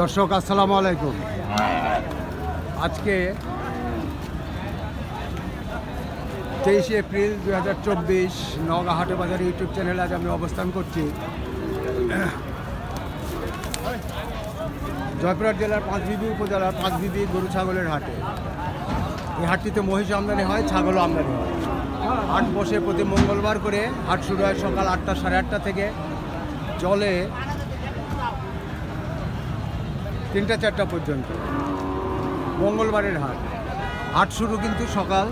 দর্শক আসসালামু আলাইকুম। আজকে 23 এপ্রিল 2024 নওগাঁ হাটে বাজার ইউটিউব চ্যানেলে আজ আমি অবস্থান করছি জয়পুরহাট জেলার পাঁচবিবি উপজেলার পাঁচবিবি গরু ছাগলের হাটে। এই হাটটিতে মহিষ আমদানি হয়, ছাগলও আমদানি হয়। হাট বসে প্রতি মঙ্গলবার করে। হাট শুরু হয় সকাল 8টা সাড়ে 8টা থেকে, চলে 3টা 4টা পর্যন্ত। মঙ্গলবারের হাট। হাট শুরু কিন্তু সকাল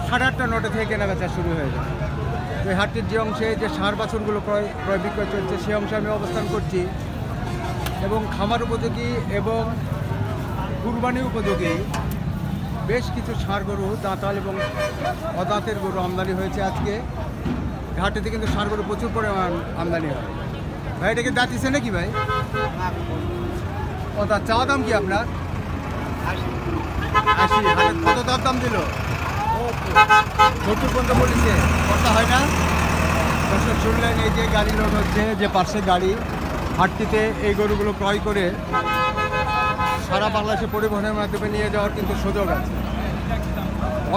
8:30 9টা থেকে কেনাবেচা শুরু হয়ে যায়। তো এই হাটটির যে অংশে যে ষাঁড় বাছুরগুলো ক্রয় বিক্রয় চলছে সেই অংশে আমি অবস্থান করছি, এবং খামার উপযোগী এবং কুরবানি উপযোগী বেশ কিছু ষাঁড় গরু, দাঁতাল এবং অদাঁতের গরু আমদানি হয়েছে আজকে। হাটটিতে কিন্তু ষাঁড় গরু প্রচুর পরিমাণ আমদানি হয়। ভাই এটা কি দাঁতিছে নাকি ভাই? ও তার চাওয়া দাম কি আপনার? 80। হাটের কত দাম দিল? 70 পর্যন্ত বলেছে। কথা হয় না? দর্শক শুনলেন, এই যে গাড়ি লোড হচ্ছে, যে পার্শ্বে গাড়ি, হাটটিতে এই গরুগুলো ক্রয় করে সারা বাংলাদেশে পরিবহনের মাধ্যমে নিয়ে যাওয়ার কিন্তু সুযোগ আছে।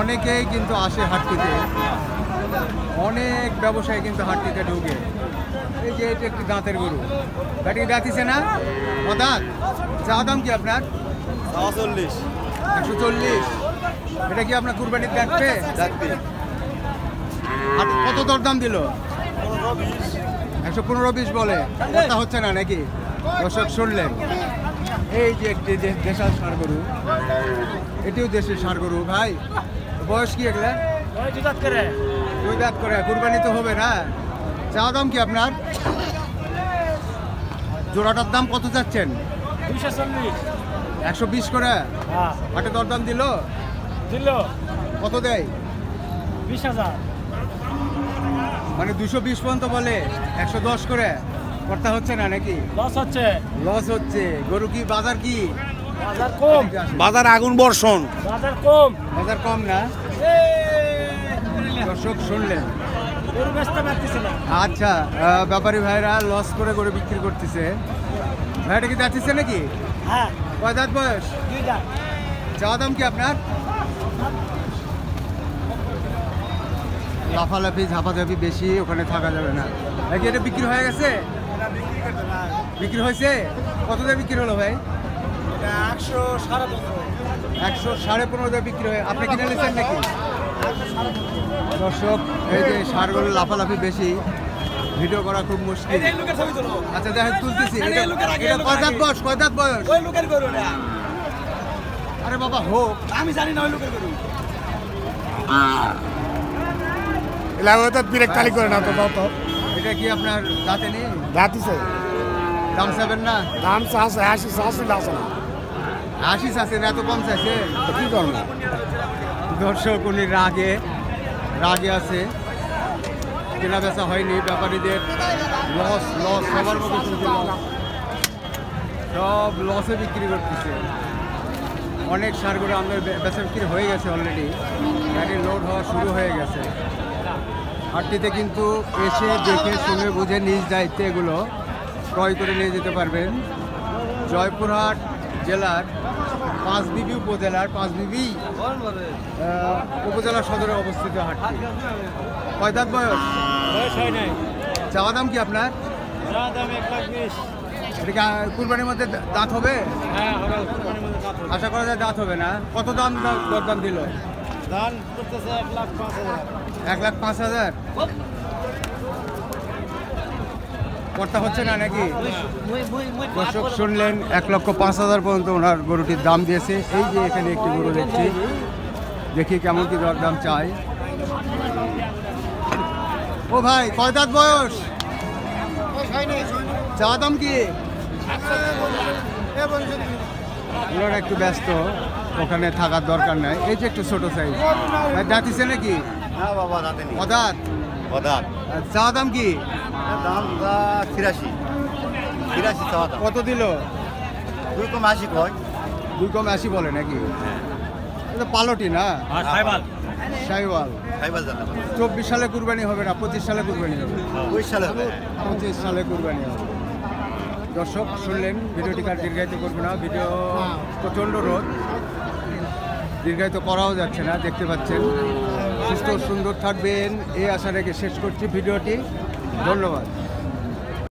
অনেকেই কিন্তু আসে হাটটিতে, অনেক ব্যবসায়ী কিন্তু হাটটিতে ঢুকে। এই যে এটা একটি দাঁতের গরু, গাড়ি দাঁতিছে না? ও দাঁত। চা দাম কি আপনার? 140। এটা কি আপনার কুরবানির দেখবে? কত দরদাম দিল? 115-20 বলে। কথা হচ্ছে না নাকি? দর্শক শুনলেন, এই যে একটি দেশাল ষাঁড় গরু, এটিও দেশের ষাঁড় গরু। ভাই বয়স কি এগুলা? 2 দাঁত করে। কুরবানি তো হবে না? চা দাম কি আপনার? জোড়াটার দাম কত যাচ্ছেন? 120 করে। হাটে দরদাম দিল? কত দেয়? 20,000। মানে 220 পর্যন্ত বলে, 110 করে। কথা হচ্ছে না নাকি? লস হচ্ছে। গরু কি বাজার কি? বাজার কম। বাজার আগুন বর্ষণ। বাজার কম না? দর্শক শুনলেন। আচ্ছা, ব্যাপারী ভাইরা লস করে গরু বিক্রি করতেছে। ভাইটা কি যাচ্ছে নাকি? হ্যাঁ। কয় দাঁত বয়স? 2 দাঁত। চাওয়া দাম কি আপনার? লাফালাফি ঝাপাঝাপি বেশি, ওখানে থাকা যাবে না। নাকি এটা বিক্রি হয়ে গেছে? বিক্রি হয়েছে? কত দিয়ে বিক্রি হলো ভাই? 115 দিয়ে বিক্রি হয়। আপনি কিনে নিয়েছেন নাকি? দর্শক, এই যে ষাঁড়গুলো লাফালাফি বেশি, ভিডিও করা খুব মুশকিল। আচ্ছা দেখেন, তুলতেছি। এটা কয় দাঁত বয়স? আরে বাবা হোক, আমি জানি না ওই লোকের গরু। খালি করে না তো তো এটা কি আপনার দাঁতে নেই? দাঁতিছে। দাম চাবেন না? দাম চাষে 80 আছে না। 80 চাচ্ছে না, এত কম চাইছে? কি করবো? দর্শক উনি রাগে আছে, কেনা বেচা হয়নি। ব্যাপারীদের লস সবার মতো শুনতে সব লসে বিক্রি করতেছে। অনেক ষাঁড় গরু আমাদের বেচা বিক্রি হয়ে গেছে অলরেডি, গাড়ি লোড হওয়া শুরু হয়ে গেছে। হাটটিতে কিন্তু এসে দেখে শুনে বুঝে নিজ দায়িত্বে এগুলো ক্রয় করে নিয়ে যেতে পারবেন। জয়পুরহাট জেলার পাঁচবিবি উপজেলার পাঁচবিবি উপজেলা সদরে অবস্থিত হাটটি। কয় দাঁত বয়স? চাওয়া দাম কি আপনার? এটা কি কুরবানির মধ্যে দাঁত হবে? আশা করা যায় দাঁত হবে না। কত দাম দরদাম দিল? 1,05,000। কর্তা হচ্ছে না নাকি? দর্শক শুনলেন, 1,05,000 পর্যন্ত ওনার গরুটির দাম দিয়েছে। এই যে এখানে একটি গরু দেখছি, দেখি কেমন কি দরদাম চাই। ও ভাই, কয় দাঁত বয়স? চা দাম কি? ওনারা একটু ব্যস্ত, ওখানে থাকার দরকার নাই। এই যে একটু ছোট সাইজ। দাঁতিছে নাকি? অদাঁত। চা দাম কি? দাম 83 চাওয়া দাম। কত দিল? 2,80 কয়। 2,80 বলে নাকি? এটা পালটি না? শাইওয়াল। 24 সালে কুরবানি হবে না, 25 সালে কুরবানি হবে। 25 সালে হবে। 25 সালে কুরবানি হবে। দর্শক শুনলেন, ভিডিওটিকে আর দীর্ঘায়িত করবো না। ভিডিও প্রচণ্ড রোদ, দীর্ঘায়িত করাও যাচ্ছে না, দেখতে পাচ্ছেন। সুস্থ সুন্দর থাকবেন এই আশা রেখে শেষ করছি ভিডিওটি। ধন্যবাদ।